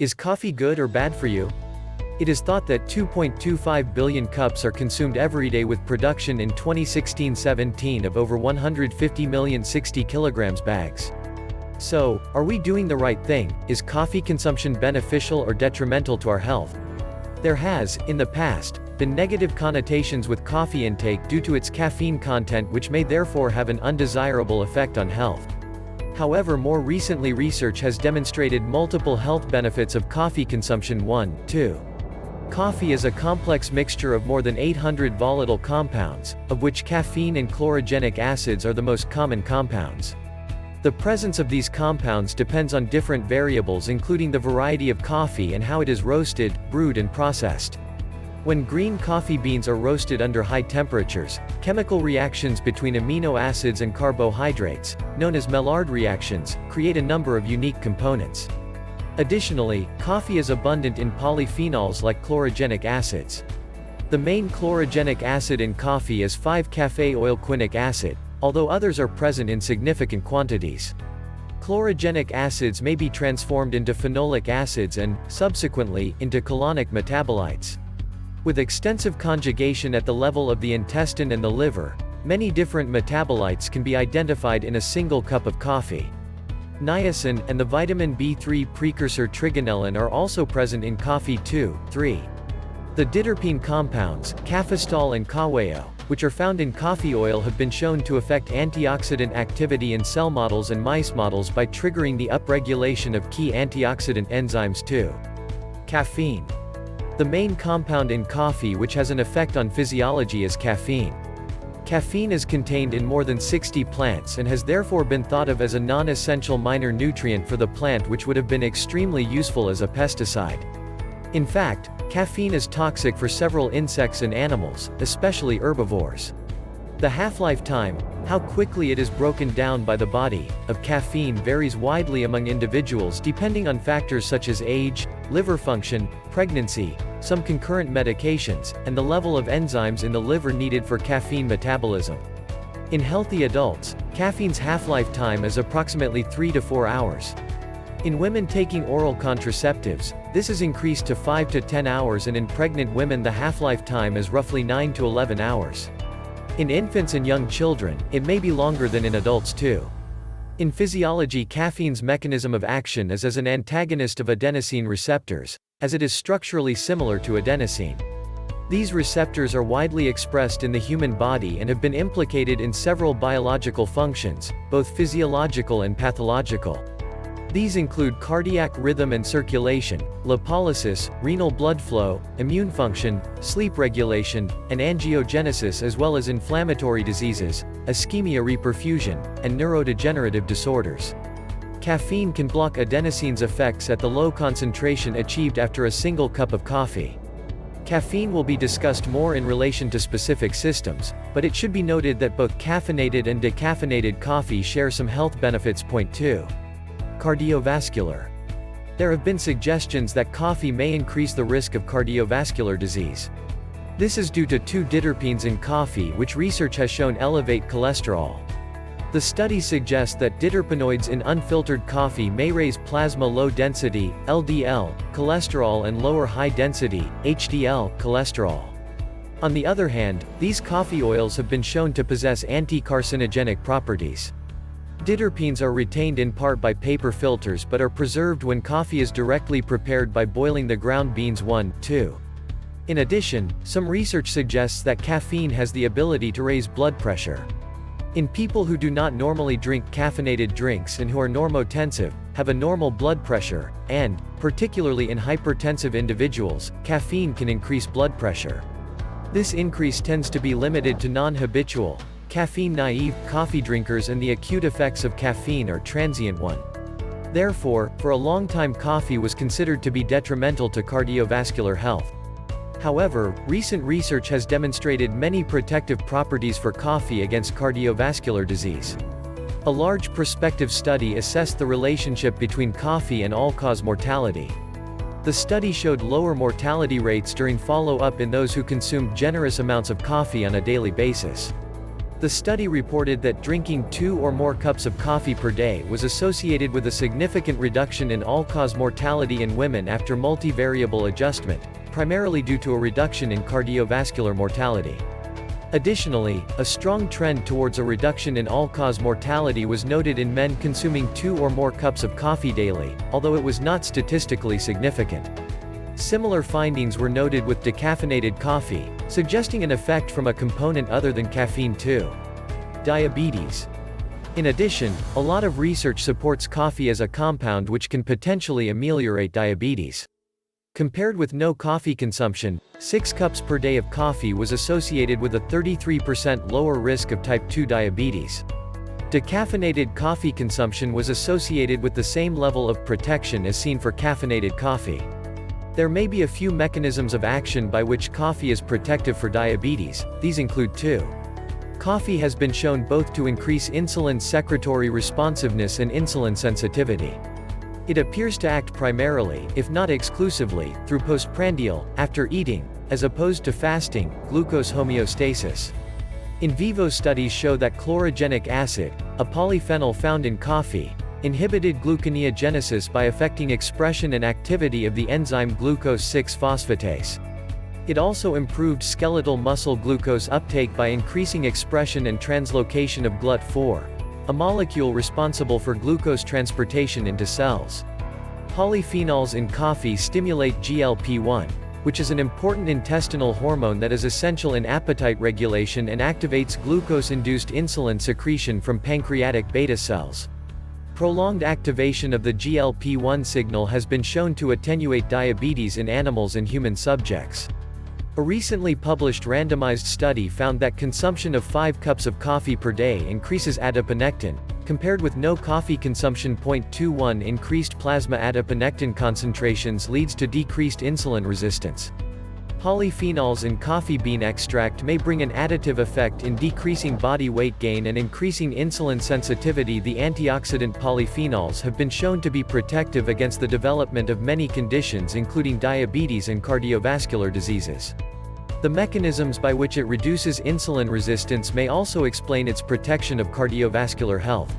Is coffee good or bad for you? It is thought that 2.25 billion cups are consumed every day, with production in 2016-17 of over 150 million 60 kilograms bags. So, are we doing the right thing? Is coffee consumption beneficial or detrimental to our health? There has, in the past, been negative connotations with coffee intake due to its caffeine content, which may therefore have an undesirable effect on health. However, more recently research has demonstrated multiple health benefits of coffee consumption. 2. Coffee is a complex mixture of more than 800 volatile compounds, of which caffeine and chlorogenic acids are the most common compounds. The presence of these compounds depends on different variables, including the variety of coffee and how it is roasted, brewed and processed. When green coffee beans are roasted under high temperatures, chemical reactions between amino acids and carbohydrates, known as Maillard reactions, create a number of unique components. Additionally, coffee is abundant in polyphenols like chlorogenic acids. The main chlorogenic acid in coffee is 5-caffeoylquinic acid, although others are present in significant quantities. Chlorogenic acids may be transformed into phenolic acids and, subsequently, into colonic metabolites. With extensive conjugation at the level of the intestine and the liver, many different metabolites can be identified in a single cup of coffee. Niacin, and the vitamin B3 precursor trigonelin are also present in coffee. 3. The diterpene compounds, caffeistol and khown, which are found in coffee oil, have been shown to affect antioxidant activity in cell models and mice models by triggering the upregulation of key antioxidant enzymes. 2. Caffeine. The main compound in coffee which has an effect on physiology is caffeine. Caffeine is contained in more than 60 plants and has therefore been thought of as a non-essential minor nutrient for the plant, which would have been extremely useful as a pesticide. In fact, caffeine is toxic for several insects and animals, especially herbivores. The half-life time, how quickly it is broken down by the body, of caffeine varies widely among individuals depending on factors such as age, liver function, pregnancy, some concurrent medications, and the level of enzymes in the liver needed for caffeine metabolism. In healthy adults, caffeine's half-life time is approximately 3 to 4 hours. In women taking oral contraceptives, this is increased to 5 to 10 hours, and in pregnant women the half-life time is roughly 9 to 11 hours. In infants and young children, it may be longer than in adults too. In physiology, caffeine's mechanism of action is as an antagonist of adenosine receptors, as it is structurally similar to adenosine. These receptors are widely expressed in the human body and have been implicated in several biological functions, both physiological and pathological. These include cardiac rhythm and circulation, lipolysis, renal blood flow, immune function, sleep regulation, and angiogenesis, as well as inflammatory diseases, ischemia, reperfusion, and neurodegenerative disorders. Caffeine can block adenosine's effects at the low concentration achieved after a single cup of coffee. Caffeine will be discussed more in relation to specific systems, but it should be noted that both caffeinated and decaffeinated coffee share some health benefits. 2. Cardiovascular. There have been suggestions that coffee may increase the risk of cardiovascular disease. This is due to 2 diterpenes in coffee which research has shown elevate cholesterol. The study suggests that diterpenoids in unfiltered coffee may raise plasma low-density, LDL, cholesterol and lower high-density, HDL, cholesterol. On the other hand, these coffee oils have been shown to possess anti-carcinogenic properties. Diterpenes are retained in part by paper filters but are preserved when coffee is directly prepared by boiling the ground beans. 2. In addition, some research suggests that caffeine has the ability to raise blood pressure. In people who do not normally drink caffeinated drinks and who are normotensive, have a normal blood pressure, and, particularly in hypertensive individuals, caffeine can increase blood pressure. This increase tends to be limited to non-habitual, caffeine-naive coffee drinkers, and the acute effects of caffeine are transient. Therefore, for a long time coffee was considered to be detrimental to cardiovascular health. However, recent research has demonstrated many protective properties for coffee against cardiovascular disease. A large prospective study assessed the relationship between coffee and all-cause mortality. The study showed lower mortality rates during follow-up in those who consumed generous amounts of coffee on a daily basis. The study reported that drinking 2 or more cups of coffee per day was associated with a significant reduction in all-cause mortality in women after multivariable adjustment, primarily due to a reduction in cardiovascular mortality. Additionally, a strong trend towards a reduction in all-cause mortality was noted in men consuming 2 or more cups of coffee daily, although it was not statistically significant. Similar findings were noted with decaffeinated coffee, suggesting an effect from a component other than caffeine too. Diabetes. In addition, a lot of research supports coffee as a compound which can potentially ameliorate diabetes. Compared with no coffee consumption, 6 cups per day of coffee was associated with a 33% lower risk of type 2 diabetes. Decaffeinated coffee consumption was associated with the same level of protection as seen for caffeinated coffee. There may be a few mechanisms of action by which coffee is protective for diabetes. These include 2. Coffee has been shown both to increase insulin secretory responsiveness and insulin sensitivity. It appears to act primarily, if not exclusively, through postprandial, after eating, as opposed to fasting, glucose homeostasis. In vivo studies show that chlorogenic acid, a polyphenol found in coffee, inhibited gluconeogenesis by affecting expression and activity of the enzyme glucose 6-phosphatase. It also improved skeletal muscle glucose uptake by increasing expression and translocation of GLUT4, a molecule responsible for glucose transportation into cells. Polyphenols in coffee stimulate GLP-1, which is an important intestinal hormone that is essential in appetite regulation and activates glucose-induced insulin secretion from pancreatic beta cells. Prolonged activation of the GLP-1 signal has been shown to attenuate diabetes in animals and human subjects. A recently published randomized study found that consumption of 5 cups of coffee per day increases adiponectin, compared with no coffee consumption. 0.21 increased plasma adiponectin concentrations leads to decreased insulin resistance. Polyphenols in coffee bean extract may bring an additive effect in decreasing body weight gain and increasing insulin sensitivity. The antioxidant polyphenols have been shown to be protective against the development of many conditions including diabetes and cardiovascular diseases. The mechanisms by which it reduces insulin resistance may also explain its protection of cardiovascular health.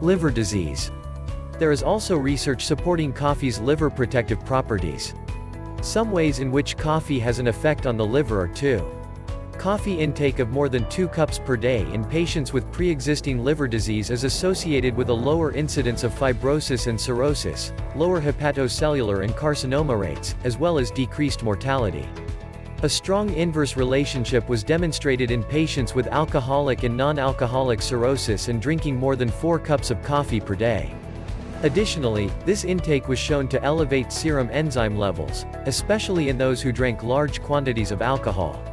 Liver disease. There is also research supporting coffee's liver protective properties. Some ways in which coffee has an effect on the liver are 2. Coffee intake of more than 2 cups per day in patients with pre-existing liver disease is associated with a lower incidence of fibrosis and cirrhosis, lower hepatocellular and carcinoma rates, as well as decreased mortality. A strong inverse relationship was demonstrated in patients with alcoholic and non-alcoholic cirrhosis and drinking more than 4 cups of coffee per day. Additionally, this intake was shown to elevate serum enzyme levels, especially in those who drank large quantities of alcohol.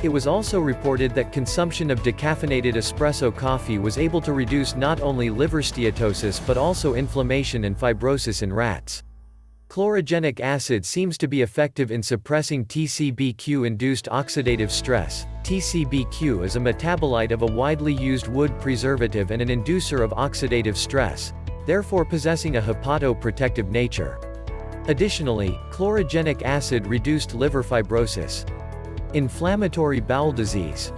It was also reported that consumption of decaffeinated espresso coffee was able to reduce not only liver steatosis but also inflammation and fibrosis in rats. Chlorogenic acid seems to be effective in suppressing TCBQ-induced oxidative stress. TCBQ is a metabolite of a widely used wood preservative and an inducer of oxidative stress, therefore possessing a hepatoprotective nature. Additionally, chlorogenic acid reduced liver fibrosis. Inflammatory bowel disease.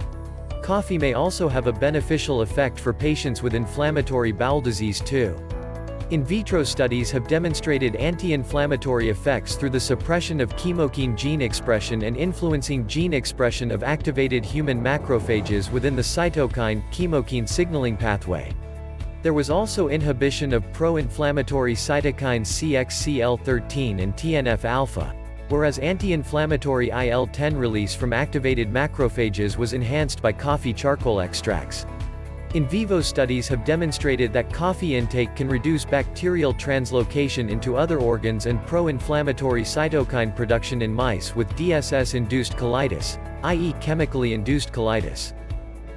Coffee may also have a beneficial effect for patients with inflammatory bowel disease too. In vitro studies have demonstrated anti-inflammatory effects through the suppression of chemokine gene expression and influencing gene expression of activated human macrophages within the cytokine-chemokine signaling pathway. There was also inhibition of pro-inflammatory cytokines CXCL13 and TNF-alpha, whereas anti-inflammatory IL-10 release from activated macrophages was enhanced by coffee charcoal extracts. In vivo studies have demonstrated that coffee intake can reduce bacterial translocation into other organs and pro-inflammatory cytokine production in mice with DSS-induced colitis, i.e. chemically induced colitis.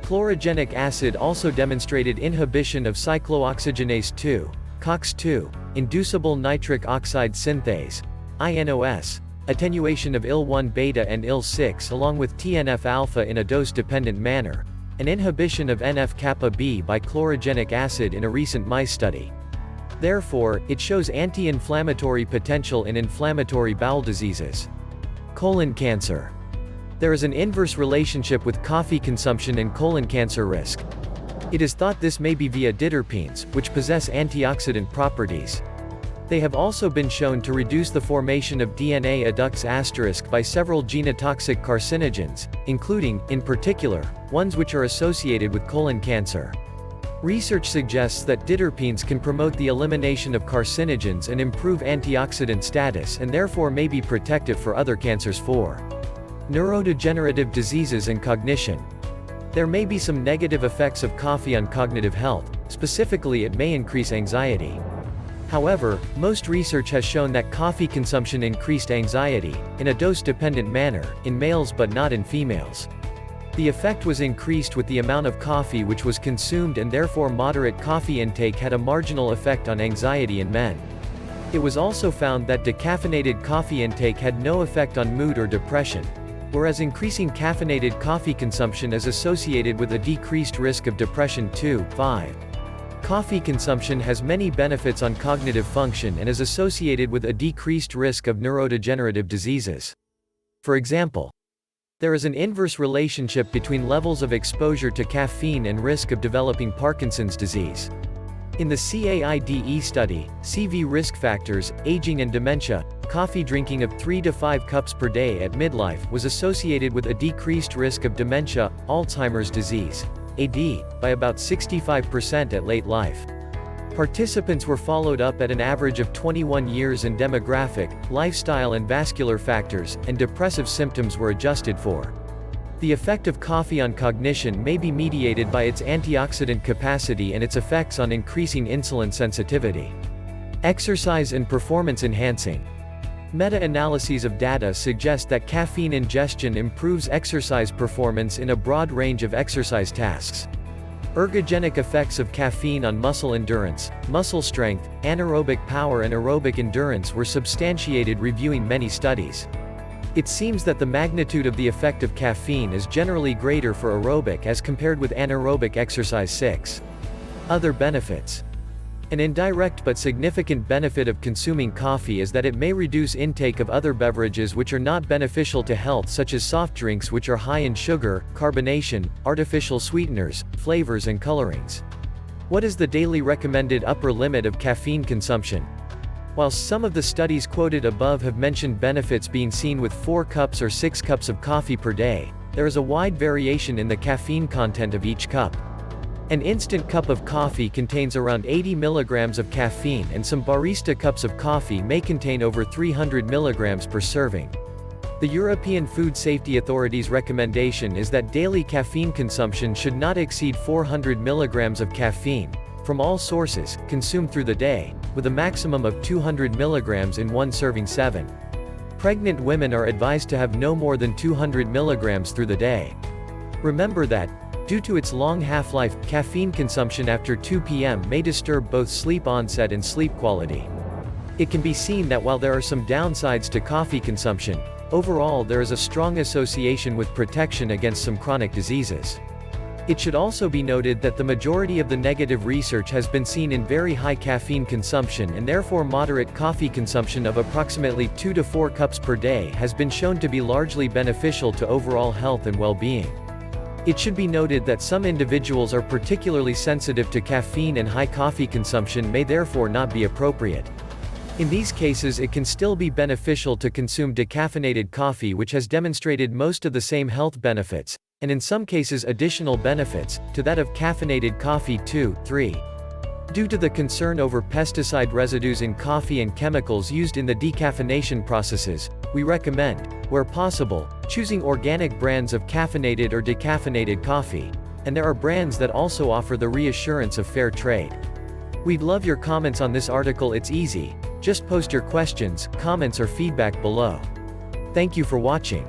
Chlorogenic acid also demonstrated inhibition of cyclooxygenase 2, COX-2, inducible nitric oxide synthase, INOS, attenuation of IL-1 beta and IL-6 along with TNF-alpha in a dose-dependent manner, and inhibition of NF-kappa B by chlorogenic acid in a recent mice study. Therefore, it shows anti-inflammatory potential in inflammatory bowel diseases. Colon cancer. There is an inverse relationship with coffee consumption and colon cancer risk. It is thought this may be via diterpenes, which possess antioxidant properties. They have also been shown to reduce the formation of DNA adducts * by several genotoxic carcinogens, including, in particular, ones which are associated with colon cancer. Research suggests that diterpenes can promote the elimination of carcinogens and improve antioxidant status and therefore may be protective for other cancers. 4. Neurodegenerative diseases and cognition. There may be some negative effects of coffee on cognitive health, specifically it may increase anxiety. However, most research has shown that coffee consumption increased anxiety, in a dose-dependent manner, in males but not in females. The effect was increased with the amount of coffee which was consumed and therefore moderate coffee intake had a marginal effect on anxiety in men. It was also found that decaffeinated coffee intake had no effect on mood or depression, whereas increasing caffeinated coffee consumption is associated with a decreased risk of depression. 2. 5. Coffee consumption has many benefits on cognitive function and is associated with a decreased risk of neurodegenerative diseases. For example, there is an inverse relationship between levels of exposure to caffeine and risk of developing Parkinson's disease. In the CAIDE study, CV risk factors, aging and dementia, coffee drinking of 3 to 5 cups per day at midlife was associated with a decreased risk of dementia, Alzheimer's disease, AD, by about 65% at late life. Participants were followed up at an average of 21 years and demographic, lifestyle and vascular factors, and depressive symptoms were adjusted for. The effect of coffee on cognition may be mediated by its antioxidant capacity and its effects on increasing insulin sensitivity. Exercise and performance enhancing. Meta-analyses of data suggest that caffeine ingestion improves exercise performance in a broad range of exercise tasks. Ergogenic effects of caffeine on muscle endurance, muscle strength, anaerobic power and aerobic endurance were substantiated reviewing many studies. It seems that the magnitude of the effect of caffeine is generally greater for aerobic as compared with anaerobic exercise. 6. Other benefits. An indirect but significant benefit of consuming coffee is that it may reduce intake of other beverages which are not beneficial to health, such as soft drinks which are high in sugar, carbonation, artificial sweeteners, flavors and colorings. What is the daily recommended upper limit of caffeine consumption? While some of the studies quoted above have mentioned benefits being seen with 4 cups or 6 cups of coffee per day, there is a wide variation in the caffeine content of each cup. An instant cup of coffee contains around 80 milligrams of caffeine and some barista cups of coffee may contain over 300 milligrams per serving. The European Food Safety Authority's recommendation is that daily caffeine consumption should not exceed 400 milligrams of caffeine, from all sources, consumed through the day, with a maximum of 200 milligrams in one serving. 7. Pregnant women are advised to have no more than 200 milligrams through the day. Remember that, due to its long half-life, caffeine consumption after 2 p.m. may disturb both sleep onset and sleep quality. It can be seen that while there are some downsides to coffee consumption, overall there is a strong association with protection against some chronic diseases. It should also be noted that the majority of the negative research has been seen in very high caffeine consumption and therefore moderate coffee consumption of approximately 2 to 4 cups per day has been shown to be largely beneficial to overall health and well-being. It should be noted that some individuals are particularly sensitive to caffeine and high coffee consumption may therefore not be appropriate. In these cases it can still be beneficial to consume decaffeinated coffee which has demonstrated most of the same health benefits, and in some cases additional benefits, to that of caffeinated coffee. 2. 3. Due to the concern over pesticide residues in coffee and chemicals used in the decaffeination processes, we recommend, where possible, choosing organic brands of caffeinated or decaffeinated coffee, and there are brands that also offer the reassurance of fair trade. We'd love your comments on this article. It's easy, just post your questions, comments or feedback below. Thank you for watching.